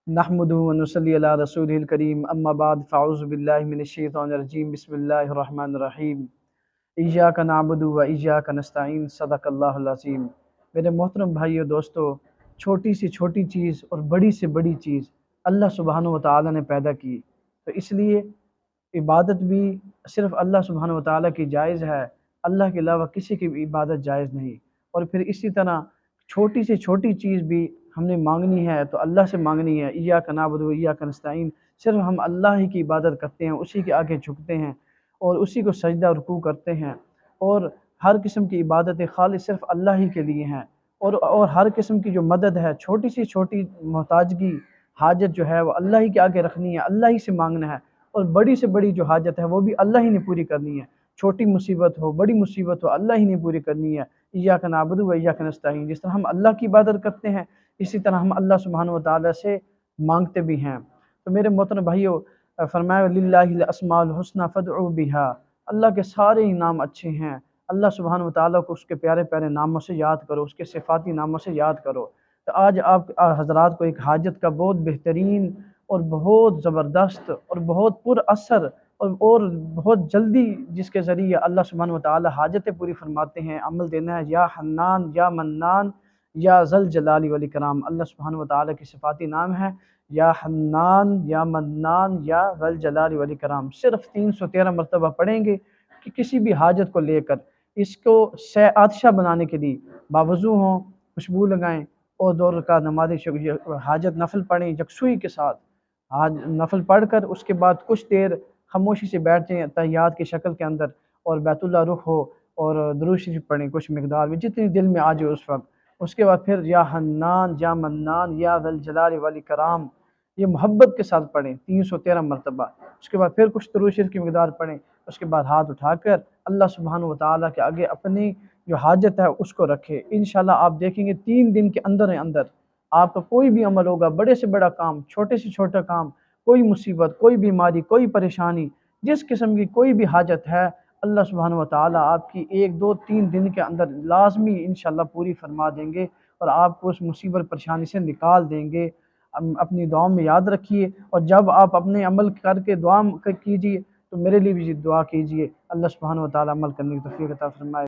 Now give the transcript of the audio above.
نحمده ونصلي على رسوله الكريم اما بعد فاعوذ بالله من الشیطان الرجیم بسم اللہ الرحمن الرحیم ایاک نعبد و ایاک نستعین صدق اللہ العظیم۔ میرے محترم بھائی اور دوستو، چھوٹی سے چھوٹی چیز اور بڑی سے بڑی چیز اللہ سبحانہ و تعالیٰ نے پیدا کی، تو اس لیے عبادت بھی صرف اللہ سبحانہ و تعالیٰ کی جائز ہے، اللہ کے علاوہ کسی کی بھی عبادت جائز نہیں۔ اور پھر اسی طرح چھوٹی سے چھوٹی چیز بھی ہم نے مانگنی ہے تو اللہ سے مانگنی ہے، ایاک نعبد و ایاک نستعین، صرف ہم اللہ ہی کی عبادت کرتے ہیں، اسی کے آگے جھکتے ہیں اور اسی کو سجدہ رکوع کرتے ہیں، اور ہر قسم کی عبادتیں خالص صرف اللہ ہی کے لیے ہیں، اور ہر قسم کی جو مدد ہے، چھوٹی سی چھوٹی محتاجگی حاجت جو ہے وہ اللہ ہی کے آگے رکھنی ہے، اللہ ہی سے مانگنا ہے، اور بڑی سے بڑی جو حاجت ہے وہ بھی اللہ ہی نے پوری کرنی ہے، چھوٹی مصیبت ہو بڑی مصیبت ہو اللہ ہی نے پوری کرنی ہے۔ ایاک نعبد و ایاک نستعین، جس طرح ہم اللہ کی عبادت کرتے ہیں اسی طرح ہم اللہ سبحانہ و تعالیٰ سے مانگتے بھی ہیں۔ تو میرے محترم بھائیو، فرمایا للہ الاسماء الحسنی فادعوا بہا، اللہ کے سارے ہی نام اچھے ہیں، اللہ سبحانہ و تعالیٰ کو اس کے پیارے پیارے ناموں سے یاد کرو، اس کے صفاتی ناموں سے یاد کرو۔ تو آج آپ حضرات کو ایک حاجت کا بہت بہترین اور بہت زبردست اور بہت پر اثر اور بہت جلدی جس کے ذریعے اللہ سبحانہ و تعالیٰ حاجتیں پوری فرماتے ہیں عمل دینا ہے، یا حنان یا منان یا ذل جلال والاکرام۔ اللہ سبحانہ و تعالیٰ کی صفاتی نام ہے یا حنان یا منان یا ذل جلال والاکرام، صرف 313 مرتبہ پڑھیں گے کہ کسی بھی حاجت کو لے کر اس کو آتشہ بنانے کے لیے باوضو ہوں، خوشبو لگائیں اور 2 رکعت نماز حاجت نفل پڑھیں یکسوئی کے ساتھ، نفل پڑھ کر اس کے بعد کچھ دیر خاموشی سے بیٹھ جائیں تحیات کی شکل کے اندر، اور بیت اللہ رخ ہو اور درود شریف پڑھیں کچھ مقدار میں جتنی دل میں آ جائے اس وقت۔ اس کے بعد پھر یا حنان یا منان یا ذل جلال والاکرام یہ محبت کے ساتھ پڑھیں 313 مرتبہ۔ اس کے بعد پھر کچھ درود شریف کی مقدار پڑھیں، اس کے بعد ہاتھ اٹھا کر اللہ سبحانہ و تعالیٰ کے آگے اپنی جو حاجت ہے اس کو رکھے۔ انشاءاللہ آپ دیکھیں گے 3 دن کے اندر آپ کا کوئی بھی عمل ہوگا، بڑے سے بڑا کام، چھوٹے سے چھوٹا کام، کوئی مصیبت، کوئی بیماری، کوئی پریشانی، جس قسم کی کوئی بھی حاجت ہے، اللہ سبحانہ و تعالیٰ آپ کی 1 2 3 دن کے اندر لازمی انشاءاللہ پوری فرما دیں گے اور آپ کو اس مصیبت پریشانی سے نکال دیں گے۔ اپنی دعاؤں میں یاد رکھیے، اور جب آپ اپنے عمل کر کے دعا کیجیے تو میرے لیے بھی دعا کیجیے، اللہ سبحانہ و تعالیٰ عمل کرنے کی توفیق عطا فرمائے۔